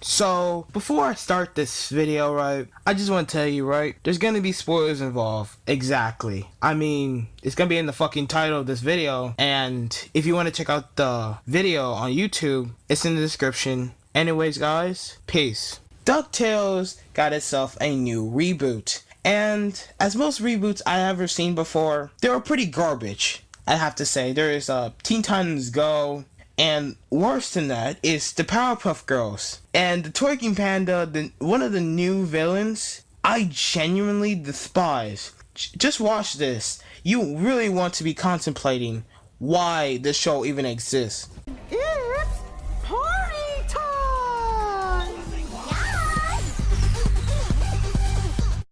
So, before I start this video, right, I just want to tell you, right, there's gonna be spoilers involved. Exactly. I mean, it's gonna be in the fucking title of this video, and if you want to check out the video on YouTube, it's in the description. Anyways, guys, peace. DuckTales got itself a new reboot, and as most reboots I ever seen before, they were pretty garbage. I have to say, there is Teen Titans Go, and worse than that is the Powerpuff Girls. And the Twerking Panda, one of the new villains, I genuinely despise. Just watch this. You really want to be contemplating why this show even exists. It's party time!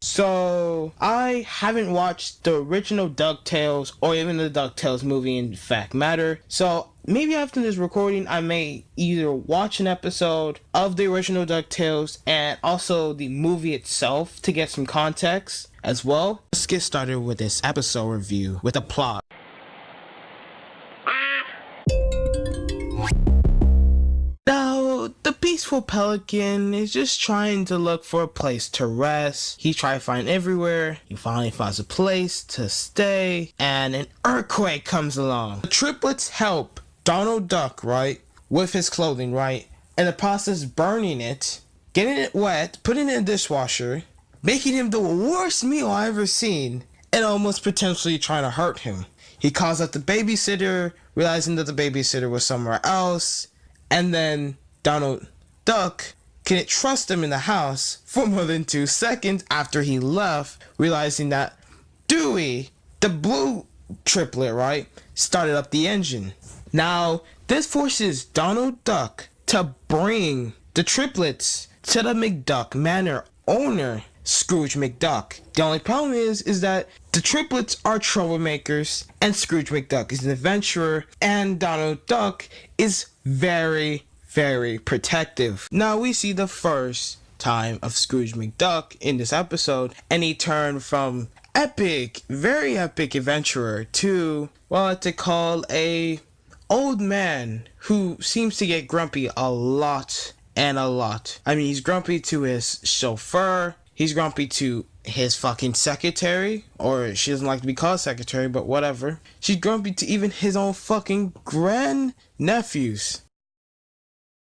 So, I haven't watched the original DuckTales or even the DuckTales movie in fact matter. So, maybe after this recording, I may either watch an episode of the original DuckTales and also the movie itself to get some context as well. Let's get started with this episode review with a plot. Now, the peaceful pelican is just trying to look for a place to rest. He tried to find everywhere. He finally finds a place to stay, and an earthquake comes along. The triplets help Donald Duck, right, with his clothing, right, in the process burning it, getting it wet, putting it in the dishwasher, making him the worst meal I ever seen, and almost potentially trying to hurt him. He calls out the babysitter, realizing that the babysitter was somewhere else, and then Donald Duck couldn't trust him in the house for more than 2 seconds after he left, realizing that Dewey, the blue triplet, right, started up the engine. Now, this forces Donald Duck to bring the triplets to the McDuck Manor owner, Scrooge McDuck. The only problem is that the triplets are troublemakers, and Scrooge McDuck is an adventurer, and Donald Duck is very, very protective. Now, we see the first time of Scrooge McDuck in this episode, and he turned from epic, very epic adventurer to, well, what they call a old man who seems to get grumpy a lot and a lot. I mean, he's grumpy to his chauffeur, he's grumpy to his fucking secretary, or she doesn't like to be called secretary, but whatever. She's grumpy to even his own fucking grandnephews.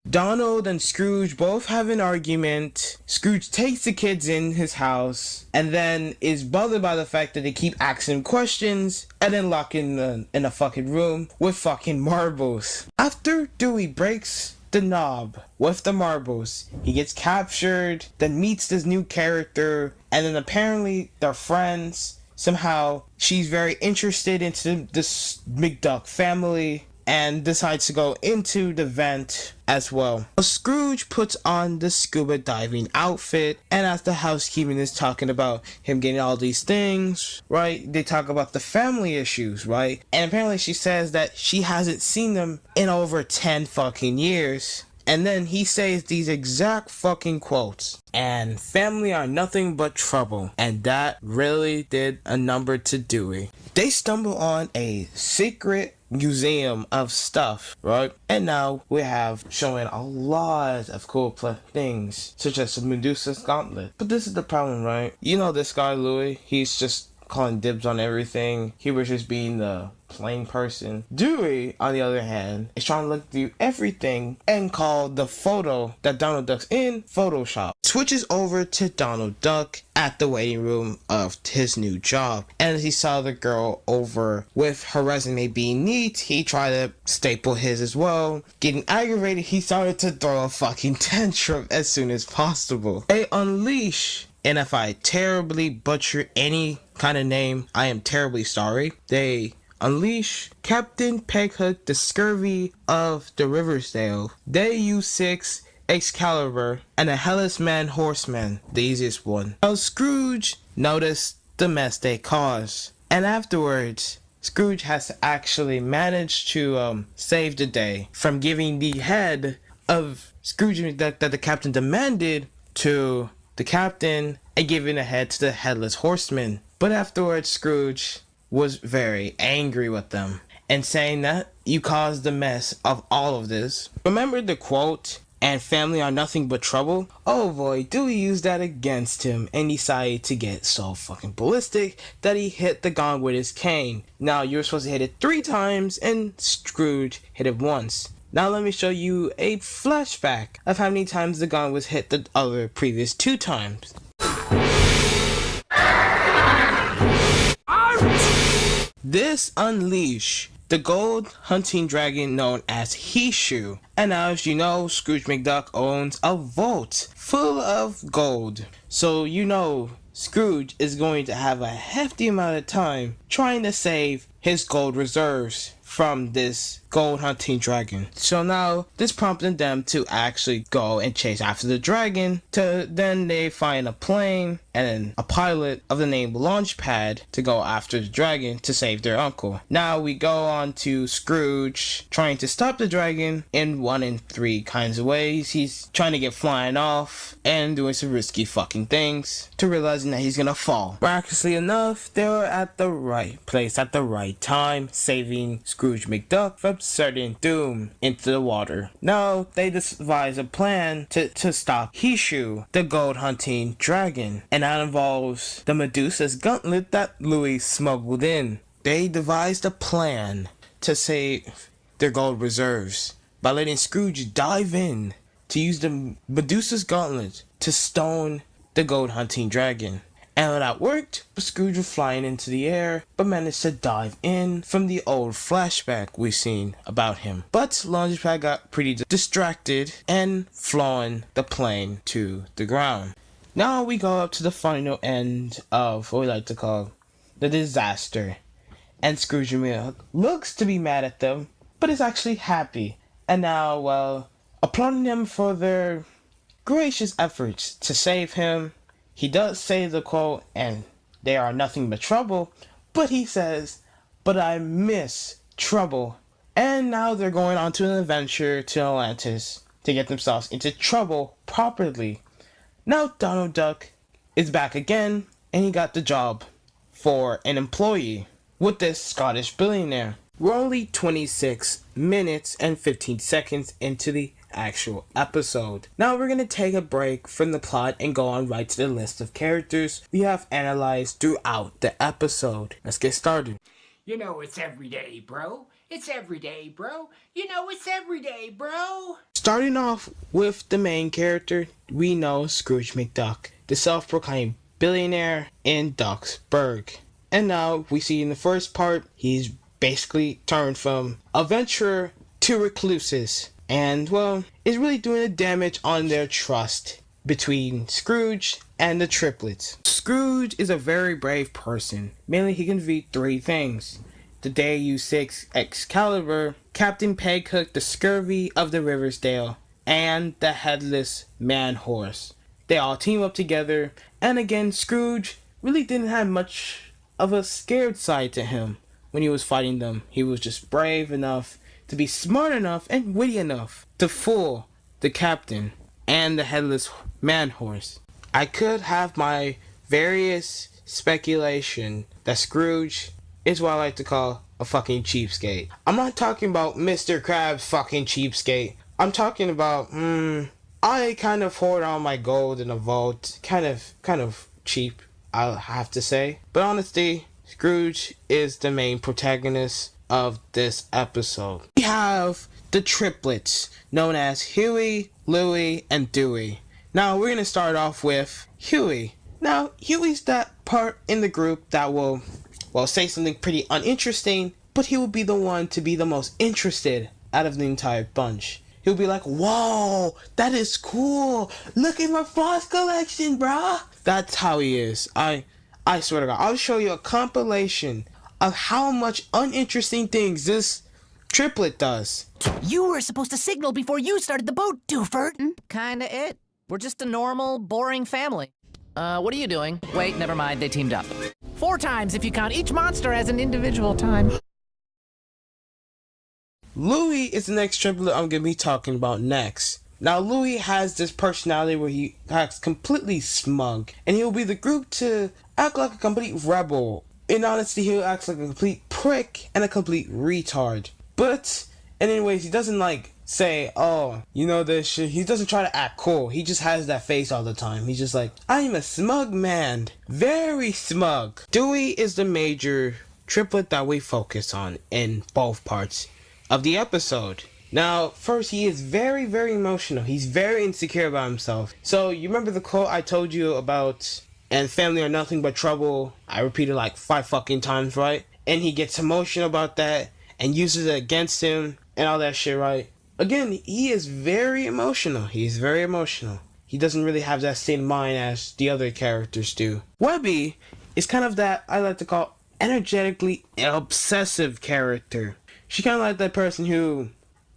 Donald and Scrooge both have an argument. Scrooge takes the kids in his house and then is bothered by the fact that they keep asking him questions and then lock in a fucking room with fucking marbles. After Dewey breaks the knob with the marbles, he gets captured, then meets this new character, and then apparently they're friends. Somehow she's very interested into this McDuck family and decides to go into the vent as well. Scrooge puts on the scuba diving outfit, and as the housekeeping is talking about him getting all these things, right, they talk about the family issues, right, and apparently she says that she hasn't seen them in over 10 fucking years. And then he says these exact fucking quotes, and family are nothing but trouble. And that really did a number to Dewey. They stumble on a secret museum of stuff, right? And now we have showing a lot of cool things, such as the Medusa's gauntlet. But this is the problem, right? You know this guy, Louis, he's just calling dibs on everything. He was just being the plain person. Dewey, on the other hand, is trying to look through everything and call the photo that Donald Duck's in Photoshop. Switches over to Donald Duck at the waiting room of his new job, and as he saw the girl over with her resume being neat, he tried to staple his as well. Getting aggravated, he started to throw a fucking tantrum as soon as possible. They unleash, and if I terribly butcher any kind of name, I am terribly sorry. They unleash Captain Peghook, the scurvy of the Riversdale. They use 6 Excalibur and a Hellas Man Horseman, the easiest one. Now Scrooge noticed the mess they caused, and afterwards Scrooge has to actually manage to save the day from giving the head of Scrooge that the captain demanded to the captain and giving the head to the Headless Horseman. But afterwards Scrooge was very angry with them and saying that you caused the mess of all of this. Remember the quote, and family are nothing but trouble, oh boy, Dewey used that against him and decided to get so fucking ballistic that he hit the gong with his cane. Now you're supposed to hit it 3 times and Scrooge hit it once. Now let me show you a flashback of how many times the gong was hit the other previous 2 times. This unleashed the gold hunting dragon known as Hishu. And now, as you know, Scrooge McDuck owns a vault full of gold. So you know Scrooge is going to have a hefty amount of time trying to save his gold reserves from this gold hunting dragon. So now this prompted them to actually go and chase after the dragon. Then they find a plane and a pilot of the name Launchpad to go after the dragon to save their uncle. Now we go on to Scrooge trying to stop the dragon in 1 in 3 kinds of ways. He's trying to get flying off and doing some risky fucking things to realizing that he's gonna fall. Miraculously enough, they were at the right place at the right time, saving Scrooge McDuck from certain doom into the water. Now they devise a plan to stop Hishu, the gold hunting dragon, and that involves the Medusa's gauntlet that Louis smuggled in. They devised a plan to save their gold reserves by letting Scrooge dive in to use the Medusa's gauntlet to stone the gold hunting dragon. And when that worked, Scrooge was flying into the air, but managed to dive in from the old flashback we've seen about him. But Launchpad got pretty distracted and flown the plane to the ground. Now we go up to the final end of what we like to call the disaster. And Scrooge looks to be mad at them, but is actually happy. And now, well, applauding them for their gracious efforts to save him. He does say the quote, and they are nothing but trouble, but he says, but I miss trouble. And now they're going on to an adventure to Atlantis to get themselves into trouble properly. Now Donald Duck is back again, and he got the job for an employee with this Scottish billionaire. We're only 26 minutes and 15 seconds into the actual episode. Now we're gonna take a break from the plot and go on right to the list of characters we have analyzed throughout the episode. Let's get started. You know it's every day, bro. It's every day, bro. You know it's every day, bro. Starting off with the main character, we know Scrooge McDuck, the self-proclaimed billionaire in Ducksburg. And now we see in the first part, he's basically turned from adventurer to recluses. And, well, it's really doing a damage on their trust between Scrooge and the triplets. Scrooge is a very brave person. Mainly he can read 3 things. The Day-U-6 Excalibur, Captain Peghook the Scurvy of the Riversdale, and the Headless Man-Horse. They all team up together, and again, Scrooge really didn't have much of a scared side to him when he was fighting them. He was just brave enough to be smart enough and witty enough to fool the captain and the Headless Man-Horse. I could have my various speculation that Scrooge is what I like to call a fucking cheapskate. I'm not talking about Mr. Krabs fucking cheapskate. I'm talking about, I kind of hoard all my gold in a vault. Kind of cheap, I'll have to say. But honestly, Scrooge is the main protagonist of this episode. We have the triplets known as Huey, Louie, and Dewey. Now we're gonna start off with Huey. Now Huey's that part in the group that will say something pretty uninteresting, but he will be the one to be the most interested out of the entire bunch. He'll be like, whoa, that is cool. Look at my frost collection, bruh. That's how he is. I swear to God, I'll show you a compilation of how much uninteresting things this triplet does. You were supposed to signal before you started the boat, Doofert. Kinda it. We're just a normal, boring family. What are you doing? Wait, never mind, they teamed up. 4 times if you count each monster as an individual time. Louie is the next triplet I'm gonna be talking about next. Now Louie has this personality where he acts completely smug, and he'll be the group to act like a complete rebel. In honesty, he'll act like a complete prick and a complete retard. But, and anyways, he doesn't like say, oh, you know this shit. He doesn't try to act cool. He just has that face all the time. He's just like, I'm a smug man. Very smug. Dewey is the major triplet that we focus on in both parts of the episode. Now, first, he is very, very emotional. He's very insecure about himself. So, you remember the quote I told you about, and family are nothing but trouble? I repeated like 5 fucking times, right? And he gets emotional about that and uses it against him and all that shit, right? Again, he is very emotional. He's very emotional. He doesn't really have that state of mind as the other characters do. Webby is kind of that, I like to call, energetically obsessive character. She's kind of like that person who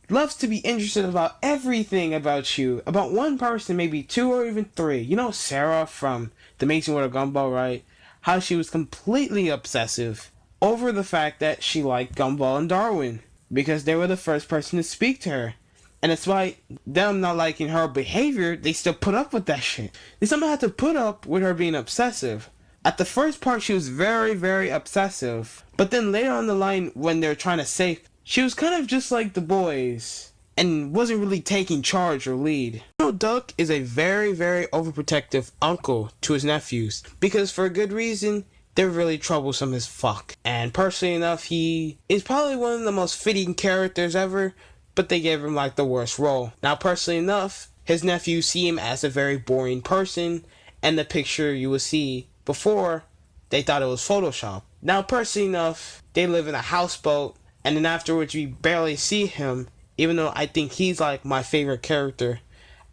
loves to be interested about everything about you. About one person, maybe 2 or even 3. You know Sarah from The Amazing World of Gumball, right? How she was completely obsessive over the fact that she liked Gumball and Darwin, because they were the first person to speak to her. And despite them not liking her behavior, they still put up with that shit. They somehow had to put up with her being obsessive. At the first part, she was very, very obsessive. But then later on the line, when they're trying to save, she was kind of just like the boys and wasn't really taking charge or lead. Donald Duck is a very, very overprotective uncle to his nephews, because for a good reason, they're really troublesome as fuck. And personally enough, he is probably one of the most fitting characters ever, but they gave him like the worst role. Now, personally enough, his nephews see him as a very boring person, and the picture you will see before, they thought it was Photoshop. Now, personally enough, they live in a houseboat, and then afterwards we barely see him, even though I think he's like my favorite character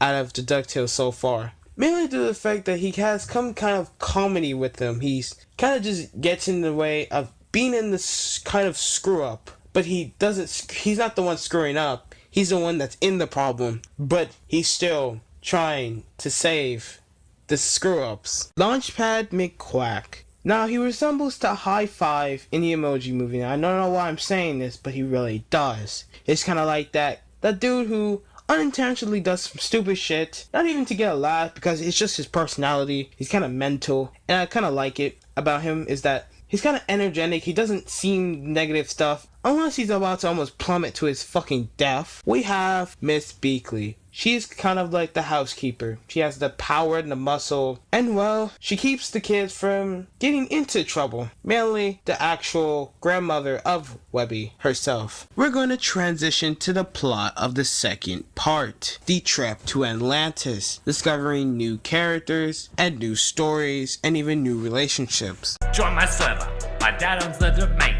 out of the DuckTales so far. Mainly due to the fact that he has some kind of comedy with him. He's kind of just gets in the way of being in this kind of screw up. But he's not the one screwing up. He's the one that's in the problem. But he's still trying to save the screw ups. Launchpad McQuack. Now, he resembles to High Five in the Emoji Movie. Now, I don't know why I'm saying this, but he really does. It's kind of like that dude who unintentionally does some stupid shit, not even to get a laugh, because it's just his personality. He's kind of mental, and I kind of like it about him is that he's kind of energetic. He doesn't seem negative stuff, unless he's about to almost plummet to his fucking death. We have Miss Beakley. She's kind of like the housekeeper. She has the power and the muscle, and well, she keeps the kids from getting into trouble. Mainly the actual grandmother of Webby herself. We're going to transition to the plot of the second part. The trip to Atlantis. Discovering new characters, and new stories, and even new relationships. Join my server. My dad owns the domain.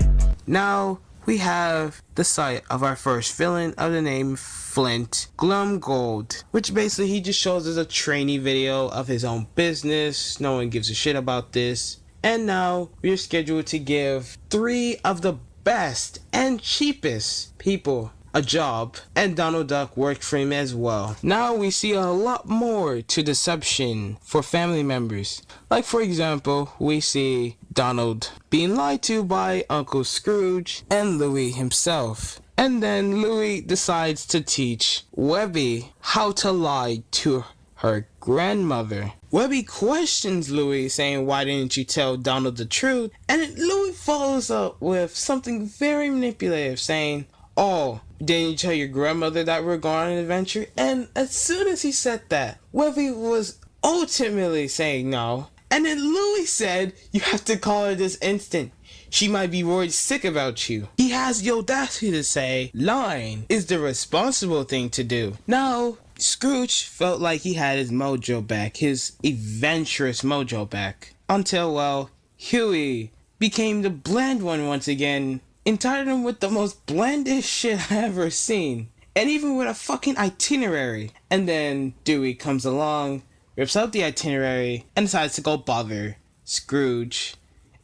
Now, we have the site of our first villain of the name Flint Glumgold, which basically he just shows us a trainee video of his own business. No one gives a shit about this. And now we are scheduled to give 3 of the best and cheapest people a job, and Donald Duck worked for him as well. Now we see a lot more to deception for family members. Like for example, we see Donald being lied to by Uncle Scrooge and Louie himself. And then Louie decides to teach Webby how to lie to her grandmother. Webby questions Louie, saying, why didn't you tell Donald the truth? And then Louie follows up with something very manipulative, saying, oh, didn't you tell your grandmother that we're going on an adventure? And as soon as he said that, Webby was ultimately saying no. And then Louie said, you have to call her this instant. She might be worried sick about you. He has the audacity to say, lying is the responsible thing to do. Now, Scrooge felt like he had his mojo back, his adventurous mojo back. Until, well, Huey became the bland one once again, entitled him with the most blandest shit I ever seen. And even with a fucking itinerary. And then Dewey comes along, rips out the itinerary, and decides to go bother Scrooge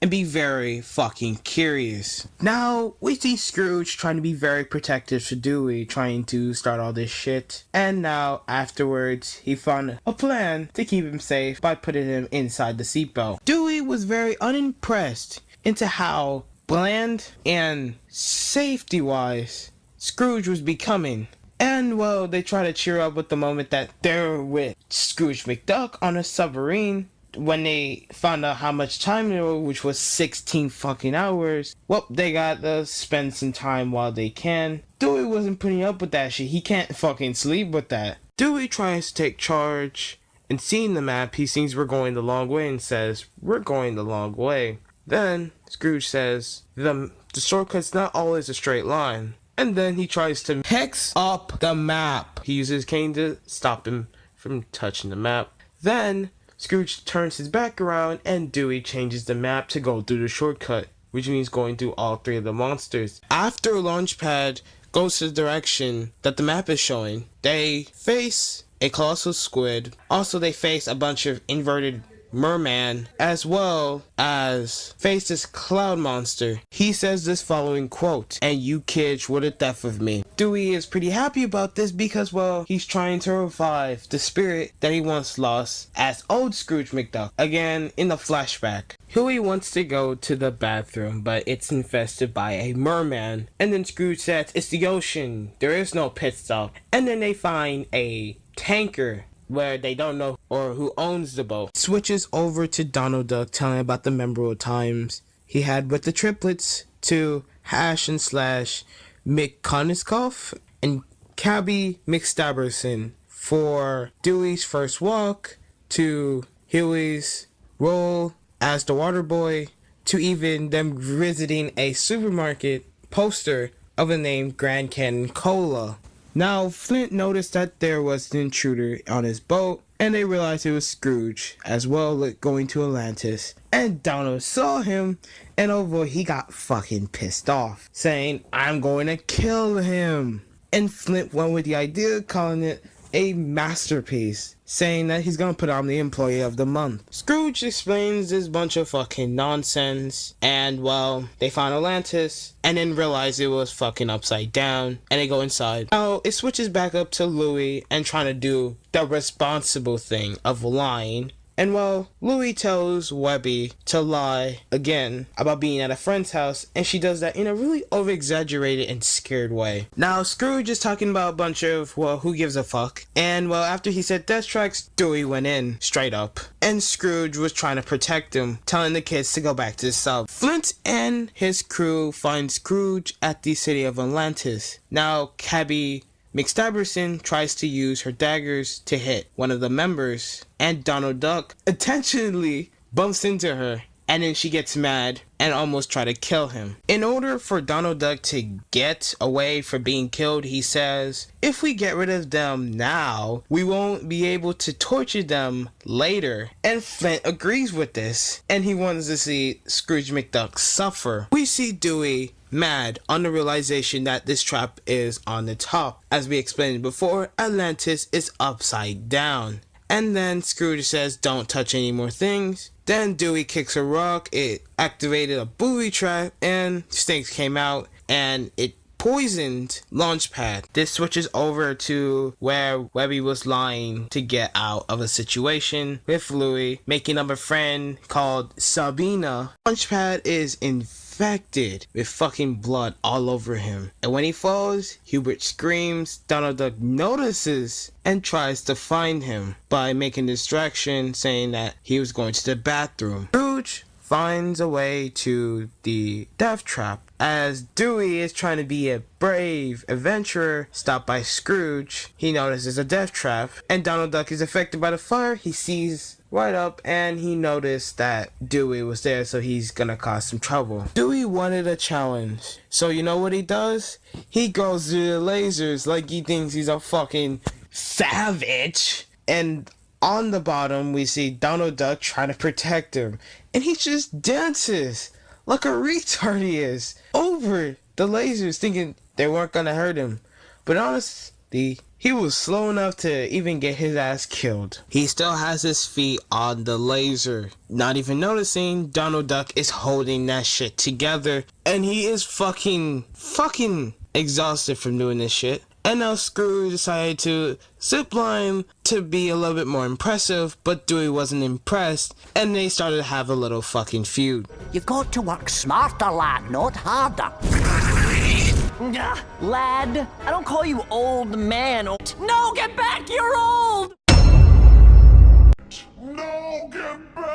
and be very fucking curious. Now, we see Scrooge trying to be very protective to Dewey, trying to start all this shit. And now, afterwards, he found a plan to keep him safe by putting him inside the seatbelt. Dewey was very unimpressed into how bland and safety-wise Scrooge was becoming. And, well, they try to cheer up with the moment that they're with Scrooge McDuck on a submarine. when they found out how much time there was, which was 16 fucking hours, well, they gotta spend some time while they can. Dewey wasn't putting up with that shit. He can't fucking sleep with that. Dewey tries to take charge, and seeing the map, he sees we're going the long way and says, we're going the long way. Then Scrooge says, the shortcut's not always a straight line. And then he tries to hex up the map. He uses his cane to stop him from touching the map. Then Scrooge turns his back around and Dewey changes the map to go through the shortcut, which means going through all three of the monsters. After Launchpad goes to the direction that the map is showing, they face a colossal squid. Also, they face a bunch of inverted merman, as well as face this cloud monster. He says this following quote, "And you kids were the death of me." Dewey is pretty happy about this because, well, he's trying to revive the spirit that he once lost as old Scrooge McDuck. Again, in the flashback, Huey wants to go to the bathroom, but it's infested by a merman. And then Scrooge says, it's the ocean, there is no pit stop. And then they find a tanker where they don't know or who owns the boat. Switches over to Donald Duck telling about the memorable times he had with the triplets to Hash and Slash McConniskoff and Cabby McStabberson, for Dewey's first walk, to Huey's role as the water boy, to even them visiting a supermarket poster of the name Grand Canyon Cola. Now, Flint noticed that there was an intruder on his boat, and they realized it was Scrooge, as well as going to Atlantis. And Donald saw him, and oh boy, he got fucking pissed off, saying, I'm going to kill him. And Flint went with the idea of calling it a masterpiece, saying that he's gonna put on the Employee of the Month. Scrooge explains this bunch of fucking nonsense, and well, they found Atlantis, and then realize it was fucking upside down, and they go inside. Now, it switches back up to Louie, and trying to do the responsible thing of lying. And well, Louie tells Webby to lie again about being at a friend's house, and she does that in a really over-exaggerated and scared way. Now, Scrooge is talking about a bunch of, well, who gives a fuck? And well, after he said death tracks, Dewey went in, straight up. And Scrooge was trying to protect him, telling the kids to go back to the south. Flint and his crew find Scrooge at the city of Atlantis. Now, Cabby McStabberson tries to use her daggers to hit one of the members, and Donald Duck intentionally bumps into her, and then she gets mad and almost try to kill him. In order for Donald Duck to get away from being killed, he says, if we get rid of them now, we won't be able to torture them later. And Flint agrees with this, and he wants to see Scrooge McDuck suffer. We see Dewey mad on the realization that this trap is on the top. As we explained before, Atlantis is upside down. And then Scrooge says, don't touch any more things. Then Dewey kicks a rock, it activated a booby trap, and snakes came out, and it poisoned Launchpad. This switches over to where Webby was lying to get out of a situation with Louie, making up a friend called Sabina. Launchpad is infected with fucking blood all over him, and when he falls, Hubert screams. Donald Duck notices and tries to find him by making a distraction, saying that he was going to the bathroom. Scrooge finds a way to the death trap as Dewey is trying to be a brave adventurer stopped by Scrooge. He notices a death trap, and Donald Duck is affected by the fire. He sees right up, and he noticed that Dewey was there, so he's gonna cause some trouble. Dewey wanted a challenge, so you know what he does? He goes through the lasers like he thinks he's a fucking savage. And on the bottom, we see Donald Duck trying to protect him, and he just dances like a retard he is over the lasers, thinking they weren't gonna hurt him. But honestly, he was slow enough to even get his ass killed. He still has his feet on the laser, not even noticing Donald Duck is holding that shit together, and he is fucking exhausted from doing this shit. And now Scrooge decided to zipline to be a little bit more impressive, but Dewey wasn't impressed, and they started to have a little fucking feud. You've got to work smarter, lad, not harder. Lad, I don't call you old man. No, get back, you're old! No, get back!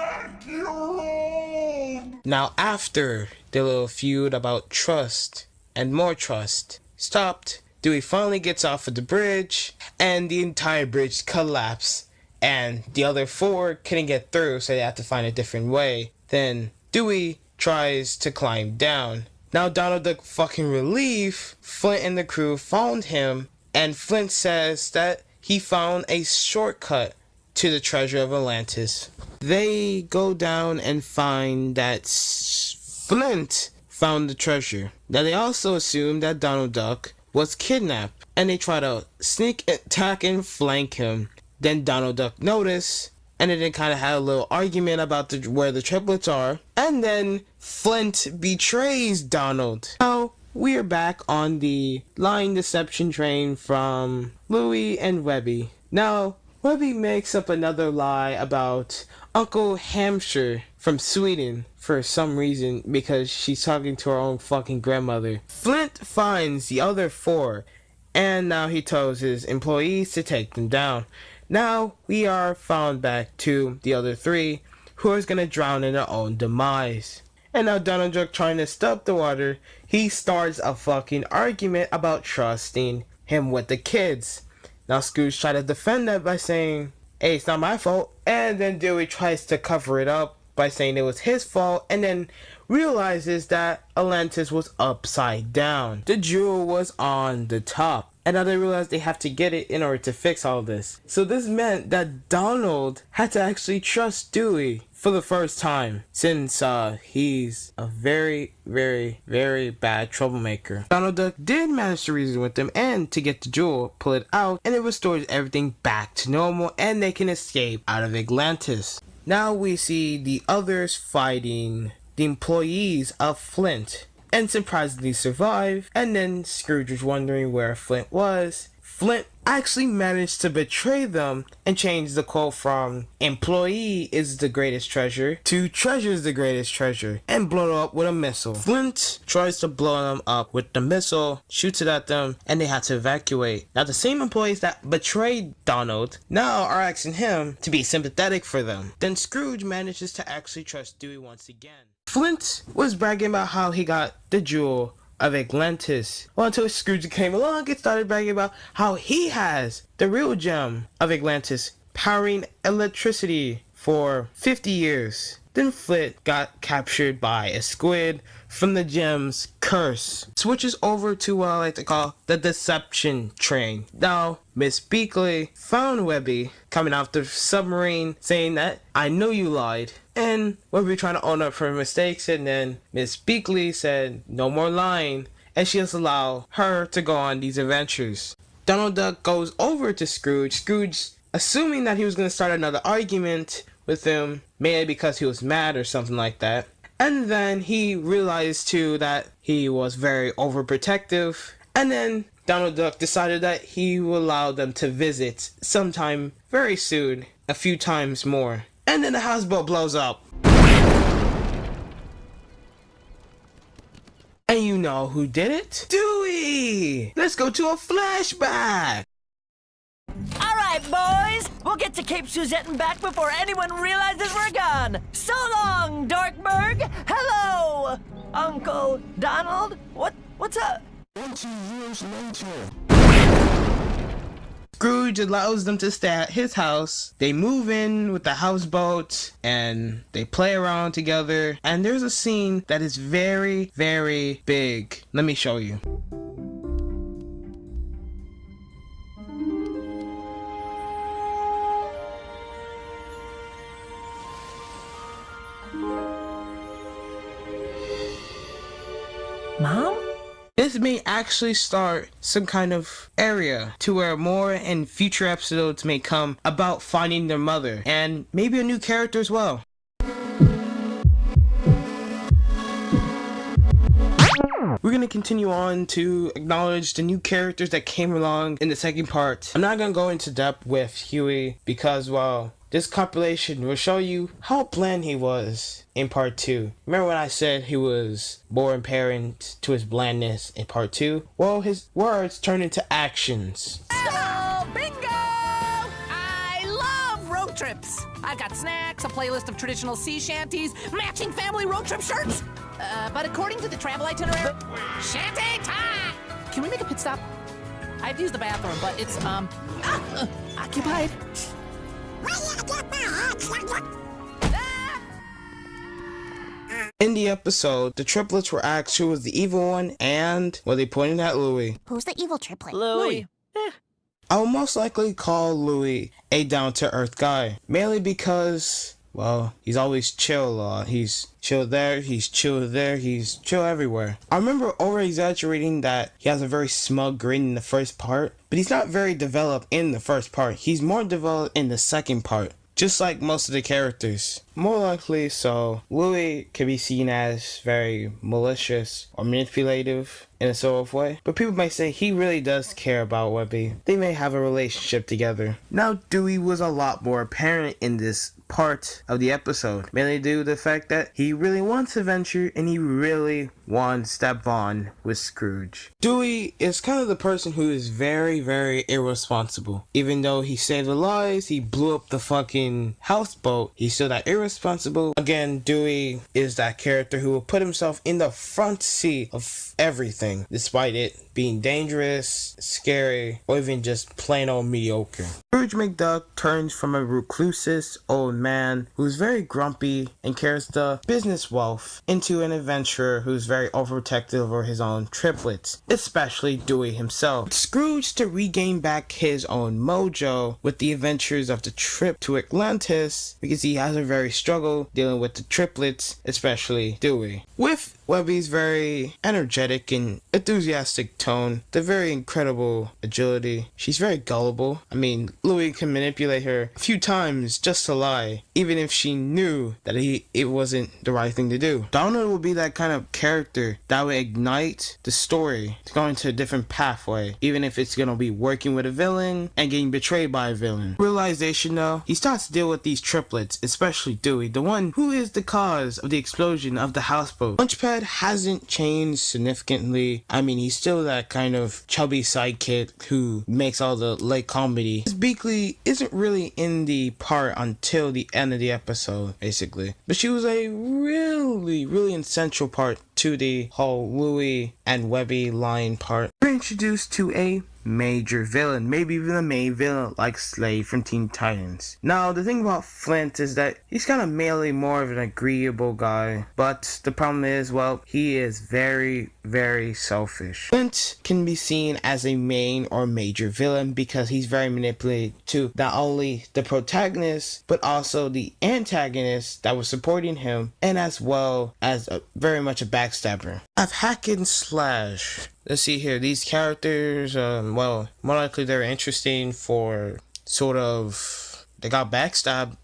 Now after the little feud about trust and more trust stopped, Dewey finally gets off of the bridge and the entire bridge collapsed and the other four couldn't get through, so they have to find a different way. Then Dewey tries to climb down. Now Donald Duck fucking relief, Flint and the crew found him, and Flint says that he found a shortcut to the treasure of Atlantis. They go down and find that Flint found the treasure. Now they also assume that Donald Duck was kidnapped, and they try to sneak attack and flank him. Then Donald Duck noticed, and then they kind of had a little argument about where the triplets are, and then Flint betrays Donald. Now we are back on the lying deception train from Louie and Webby. Now Webby makes up another lie about Uncle Hampshire from Sweden for some reason, because she's talking to her own fucking grandmother. Flint finds the other four, and now he tells his employees to take them down. Now we are found back to the other three, who is gonna drown in their own demise. And now Donald Duck, trying to stop the water, he starts a fucking argument about trusting him with the kids. Now Scrooge tries to defend that by saying, hey, it's not my fault. And then Dewey tries to cover it up by saying it was his fault, and then realizes that Atlantis was upside down. The jewel was on the top. And now they realize they have to get it in order to fix all this. So this meant that Donald had to actually trust Dewey for the first time, since he's a very, very, very bad troublemaker. Donald Duck did manage to reason with them and to get the jewel, pull it out, and it restores everything back to normal, and they can escape out of Atlantis. Now we see the others fighting the employees of Flint, and surprisingly survive. And then Scrooge was wondering where Flint was. Flint actually managed to betray them and change the quote from employee is the greatest treasure to treasure is the greatest treasure, and blow them up with a missile. Flint tries to blow them up with the missile, shoots it at them, and they have to evacuate. Now the same employees that betrayed Donald now are asking him to be sympathetic for them. Then Scrooge manages to actually trust Dewey once again. Flint was bragging about how he got the jewel of Atlantis. Well, until Scrooge came along and started bragging about how he has the real gem of Atlantis, powering electricity for 50 years. Then Flint got captured by a squid from the gem's curse. Switches over to what I like to call the deception train. Now, Miss Beakley found Webby coming off the submarine saying that, I know you lied. And Webby trying to own up for her mistakes, and then Miss Beakley said, no more lying, and she just allowed her to go on these adventures. Donald Duck goes over to Scrooge. Scrooge, assuming that he was going to start another argument with him, maybe because he was mad or something like that. And then he realized too that he was very overprotective. And then Donald Duck decided that he would allow them to visit sometime very soon, a few times more. And then the houseboat blows up. And you know who did it? Dewey! Let's go to a flashback! All right, boys. We'll get to Cape Suzette and back before anyone realizes we're gone. So long, Dorkberg. Hello, Uncle Donald. What's up? 20 years later. Scrooge allows them to stay at his house. They move in with the houseboat and they play around together. And there's a scene that is very, very big. Let me show you. Mom? This may actually start some kind of area to where more and future episodes may come about finding their mother, and maybe a new character as well. We're going to continue on to acknowledge the new characters that came along in the second part. I'm not going to go into depth with Huey because, well, this compilation will show you how bland he was in part 2. Remember when I said he was more apparent to his blandness in part 2? Well, his words turned into actions. Oh, bingo! I love road trips. I've got snacks, a playlist of traditional sea shanties, matching family road trip shirts. But according to the travel itinerary, shanty time! Can we make a pit stop? I have to use the bathroom, but it's, occupied. In the episode, the triplets were asked who was the evil one, and, well, they pointed at Louis. Who's the evil triplet? Louis. I will most likely call Louis a down-to-earth guy, mainly because, well, he's always chill a lot. He's chill there, he's chill there, he's chill everywhere. I remember over-exaggerating that he has a very smug grin in the first part, but he's not very developed in the first part. He's more developed in the second part, just like most of the characters. More likely so, Louis can be seen as very malicious or manipulative in a sort of way, but people might say he really does care about Webby. They may have a relationship together. Now, Dewey was a lot more apparent in this part of the episode, mainly due to the fact that he really wants adventure and he really wants that bond with Scrooge. Dewey is kind of the person who is very, very irresponsible. Even though he saved the lives, he blew up the fucking houseboat, he's still that irresponsible. Again, Dewey is that character who will put himself in the front seat of everything, despite it being dangerous, scary, or even just plain old mediocre. Scrooge McDuck turns from a reclusive old man who's very grumpy and cares the business wealth into an adventurer who's very overprotective over his own triplets, especially Dewey himself. Scrooge to regain back his own mojo with the adventures of the trip to Atlantis because he has a very struggle dealing with the triplets, especially Dewey. With Webby's very energetic and enthusiastic tone, the very incredible agility. She's very gullible. I mean, Louis can manipulate her a few times just to lie, even if she knew that it wasn't the right thing to do. Donald will be that kind of character that will ignite the story to go into a different pathway, even if it's gonna be working with a villain and getting betrayed by a villain. Realization though, he starts to deal with these triplets, especially Dewey, the one who is the cause of the explosion of the houseboat. Lunchpad hasn't changed significantly. I mean, he's still that kind of chubby sidekick who makes all the late comedy. Miss Beakley isn't really in the part until the end of the episode, basically. But she was a really essential part to the whole Louis and Webby line part. We're introduced to a major villain, maybe even a main villain like Slade from Teen Titans. Now, the thing about Flint is that he's kind of mainly more of an agreeable guy, but the problem is, well, he is very selfish. Flint can be seen as a main or major villain because he's very manipulated to not only the protagonist, but also the antagonist that was supporting him, and as well as very much a backstabber. I've hack and slash. Let's see here, these characters, well, more likely they're interesting for sort of, they got backstabbed,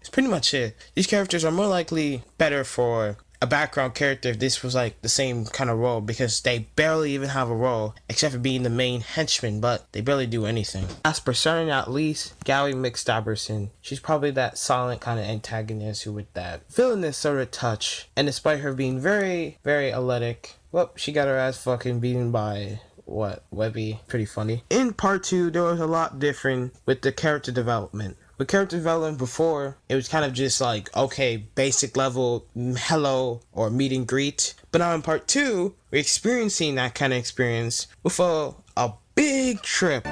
it's pretty much it. These characters are more likely better for a background character if this was like the same kind of role, because they barely even have a role except for being the main henchman, but they barely do anything. As per certain, at least, Gowie McStabberson, she's probably that silent kind of antagonist who with that villainous sort of touch, and despite her being very athletic, well, she got her ass fucking beaten by, what, Webby? Pretty funny. In part 2, there was a lot different with the character development. With character development before, it was kind of just like, okay, basic level, hello, or meet and greet. But now in part 2, we're experiencing that kind of experience with a big trip.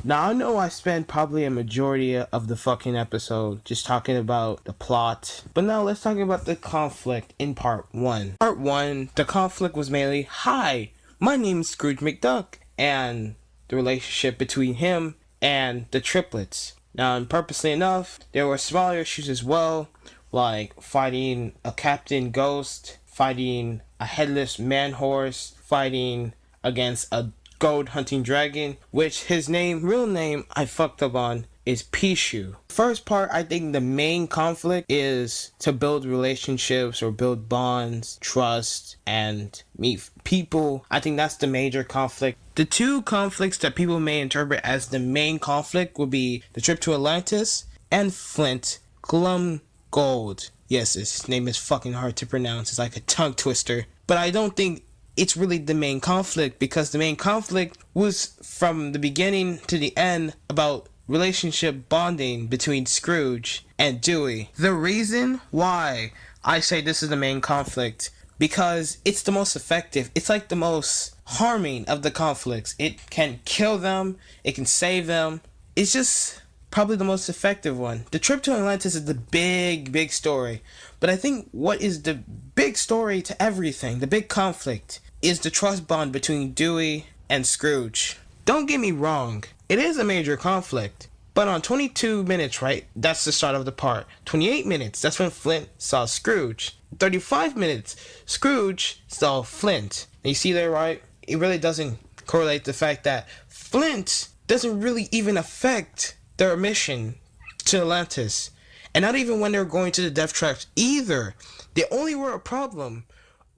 Now, I know I spent probably a majority of the fucking episode just talking about the plot, but now let's talk about the conflict in part 1. Part 1, the conflict was mainly, hi, my name is Scrooge McDuck, and the relationship between him and the triplets. Now, and purposely enough, there were smaller issues as well, like fighting a Captain Ghost, fighting a headless man horse, fighting against a gold hunting dragon, which his real name I fucked up on, is Pishu. First part, I think the main conflict is to build relationships or build bonds, trust, and meet people. I think that's the major conflict. The two conflicts that people may interpret as the main conflict would be the trip to Atlantis and Flint Glumgold. Yes, his name is fucking hard to pronounce. It's like a tongue twister. But I don't think it's really the main conflict, because the main conflict was from the beginning to the end about relationship bonding between Scrooge and Dewey. The reason why I say this is the main conflict, because it's the most effective. It's like the most harming of the conflicts. It can kill them, it can save them. It's just probably the most effective one. The trip to Atlantis is the big story, but I think what is the big story to everything, the big conflict, is the trust bond between Dewey and Scrooge. Don't get me wrong, it is a major conflict, but on 22 minutes, right, that's the start of the part. 28 minutes, that's when Flint saw Scrooge. 35 minutes, Scrooge saw Flint. And you see there, right, it really doesn't correlate the fact that Flint doesn't really even affect their mission to Atlantis, and not even when they're going to the death traps either. They only were a problem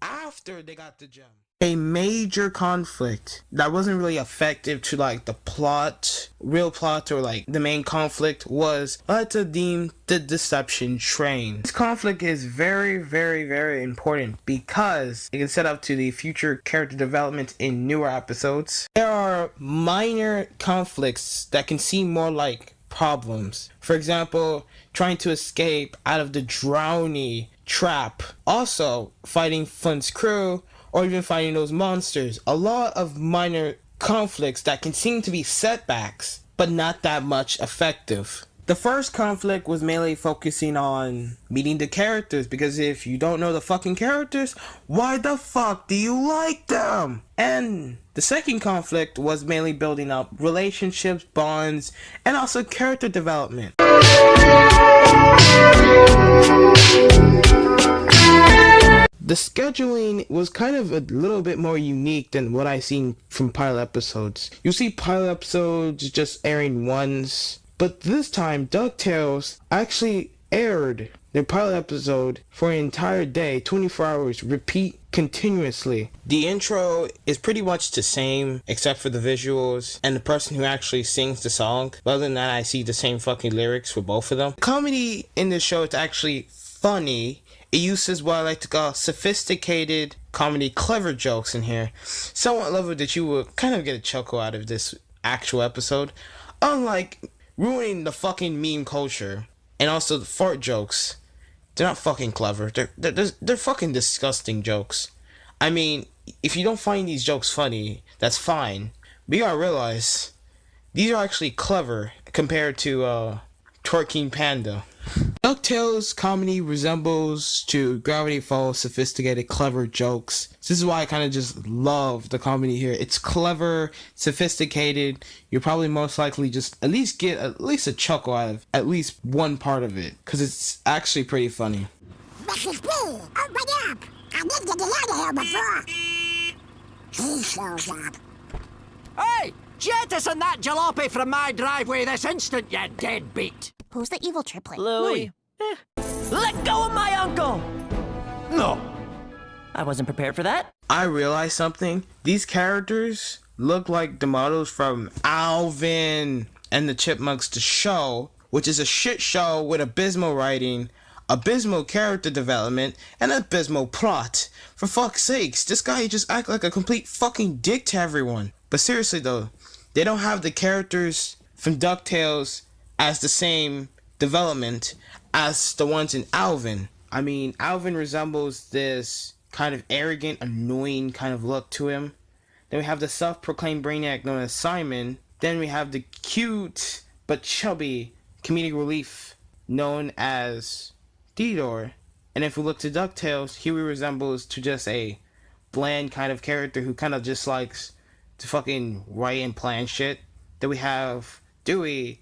after they got the gem. A major conflict that wasn't really effective to like the plot, real plot, or like the main conflict was to deem the deception train. This conflict is very important because it can set up to the future character development in newer episodes. There are minor conflicts that can seem more like problems. For example, trying to escape out of the drowning trap. Also, fighting Flint's crew, or even fighting those monsters. A lot of minor conflicts that can seem to be setbacks, but not that much effective. The first conflict was mainly focusing on meeting the characters, because if you don't know the fucking characters, why the fuck do you like them? And the second conflict was mainly building up relationships, bonds, and also character development. The scheduling was kind of a little bit more unique than what I've seen from pilot episodes. You see pilot episodes just airing once, but this time DuckTales actually aired their pilot episode for an entire day, 24 hours, repeat continuously. The intro is pretty much the same except for the visuals and the person who actually sings the song. But other than that, I see the same fucking lyrics for both of them. The comedy in this show is actually funny. It uses what I like to call sophisticated comedy, clever jokes in here. Somewhat level that you will kind of get a chuckle out of this actual episode. Unlike ruining the fucking meme culture and also the fart jokes, they're not fucking clever. They're fucking disgusting jokes. I mean, if you don't find these jokes funny, that's fine. But you gotta realize, these are actually clever compared to Twerking Panda. DuckTales comedy resembles to Gravity Falls sophisticated, clever jokes. This is why I kind of just love the comedy here. It's clever, sophisticated. You'll probably most likely just at least get at least a chuckle out of at least one part of it, because it's actually pretty funny. Mrs. B, open up! I need to get out of here before he shows up. Hey! Jettison that jalopy from my driveway this instant, you deadbeat! Who's the evil triplet? Louie. Let go of my uncle! No! I wasn't prepared for that. I realized something. These characters look like the models from Alvin and the Chipmunks the show, which is a shit show with abysmal writing, abysmal character development, and abysmal plot. For fuck's sakes, this guy just act like a complete fucking dick to everyone. But seriously though, they don't have the characters from DuckTales as the same development as the ones in Alvin. I mean, Alvin resembles this kind of arrogant, annoying kind of look to him. Then we have the self-proclaimed brainiac known as Simon. Then we have the cute but chubby comedic relief known as Theodore. And if we look to DuckTales, Huey resembles to just a bland kind of character who kind of just likes to fucking write and plan shit. Then we have Dewey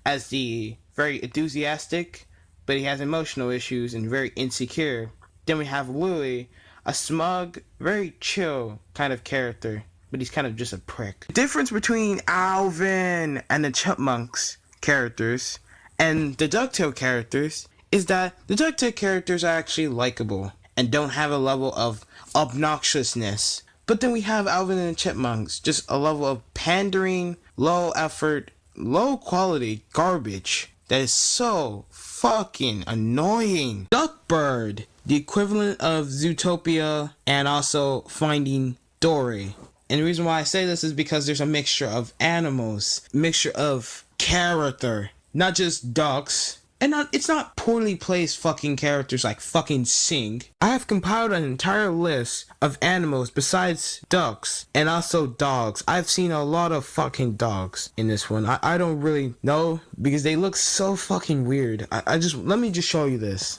as the very enthusiastic, but he has emotional issues and very insecure. Then we have Louie, a smug, very chill kind of character, but he's kind of just a prick. The difference between Alvin and the Chipmunks characters and the DuckTales characters is that the DuckTales characters are actually likable and don't have a level of obnoxiousness. But then we have Alvin and the Chipmunks, just a level of pandering, low effort, low quality garbage that is so fucking annoying. Duckbird the equivalent of Zootopia and also Finding Dory. And the reason why I say this is because there's a mixture of animals, mixture of character, not just ducks. And it's not poorly placed fucking characters like fucking Sing. I have compiled an entire list of animals besides ducks and also dogs. I've seen a lot of fucking dogs in this one. I don't really know because they look so fucking weird. Let me just show you this.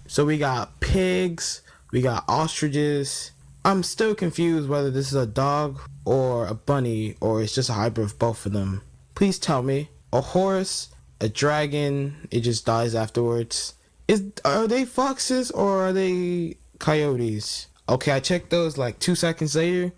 So we got pigs, we got ostriches. I'm still confused whether this is a dog or a bunny or it's just a hybrid of both of them. Please tell me. A horse, a dragon, it just dies afterwards. Are they foxes or are they coyotes? Okay, I checked those like 2 seconds later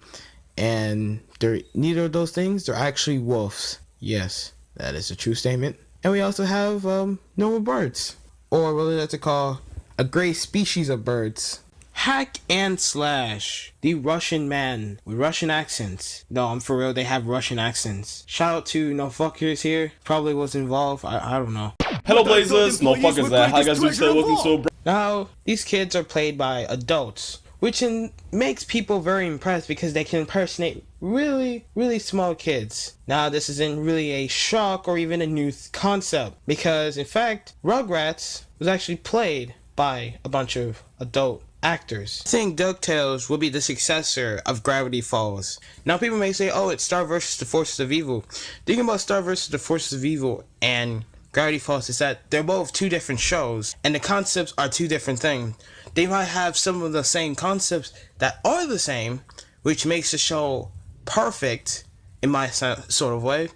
and they're neither of those things. They're actually wolves. Yes, that is a true statement. And we also have normal birds, or what is that to call a gray species of birds. Hack and Slash, the Russian man with Russian accents. No, I'm for real, they have Russian accents. Shout out to No Fuckers here, probably was involved, I don't know. Hello Blazers, No Fuckers there, how you guys doing today? Welcome to Now, these kids are played by adults, which makes people very impressed because they can impersonate really, really small kids. Now, this isn't really a shock or even a new concept because, in fact, Rugrats was actually played by a bunch of adult actors. I think DuckTales will be the successor of Gravity Falls. Now people may say, oh, it's Star vs. the Forces of Evil. The thing about Star vs. the Forces of Evil and Gravity Falls is that they're both two different shows and the concepts are two different things. They might have some of the same concepts that are the same, which makes the show perfect in my sort of way.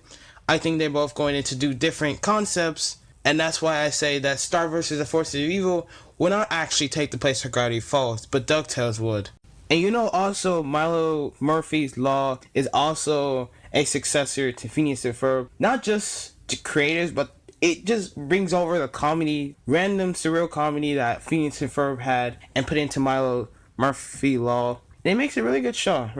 I think they're both going to do different concepts, and that's why I say that Star vs. the Forces of Evil would not actually take the place of Gravity Falls, but DuckTales would. And you know also Milo Murphy's Law is also a successor to Phineas and Ferb. Not just to creators, but it just brings over the comedy, random surreal comedy that Phineas and Ferb had and put into Milo Murphy Law. And it makes a really good show.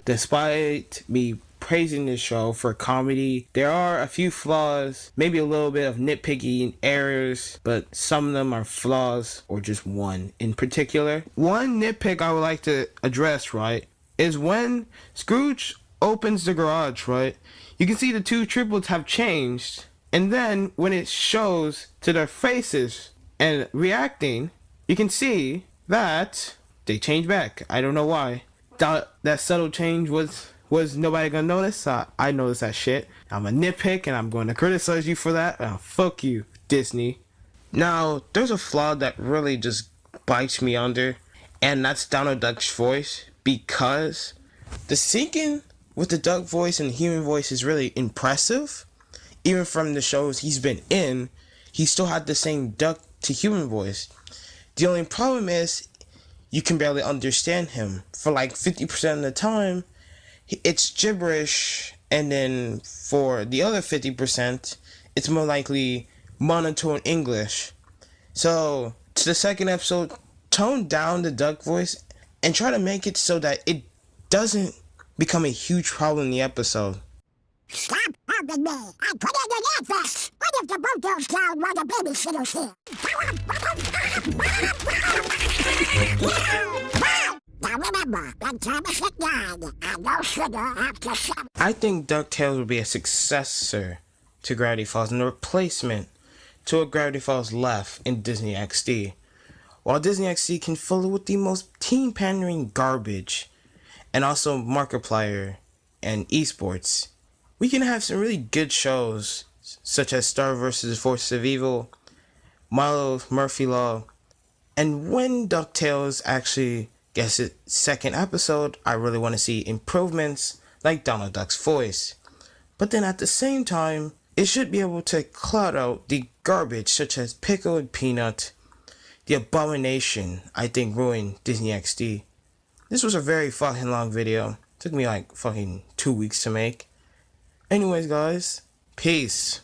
Despite me praising this show for comedy, there are a few flaws, maybe a little bit of nitpicking errors, but some of them are flaws or just one in particular. One nitpick I would like to address, right, is when Scrooge opens the garage, right, you can see the two triplets have changed, and then when it shows to their faces and reacting, you can see that they change back. I don't know why. That subtle change was nobody gonna notice? I noticed that shit. I'm a nitpick and I'm going to criticize you for that. Fuck you, Disney. Now, there's a flaw that really just bites me under, and that's Donald Duck's voice, because the syncing with the duck voice and the human voice is really impressive. Even from the shows he's been in, he still had the same duck to human voice. The only problem is you can barely understand him. For like 50% of the time, it's gibberish, and then for the other 50%, it's more likely monotone English. So, to the second episode, tone down the duck voice and try to make it so that it doesn't become a huge problem in the episode. Stop helping me! I put in an address! What if the Boathouse Clown want a babysitter's here? Now remember, when Thomas at 9, and no sugar after 7. I think DuckTales will be a successor to Gravity Falls and a replacement to what Gravity Falls left in Disney XD. While Disney XD can fill it with the most teen-pandering garbage, and also Markiplier and esports, we can have some really good shows, such as Star vs. the Forces of Evil, Milo Murphy Law, and when DuckTales actually gets its second episode, I really want to see improvements like Donald Duck's voice. But then at the same time, it should be able to cloud out the garbage such as Pickle and Peanut. The abomination, I think, ruined Disney XD. This was a very fucking long video. It took me like fucking 2 weeks to make. Anyways, guys, Peace.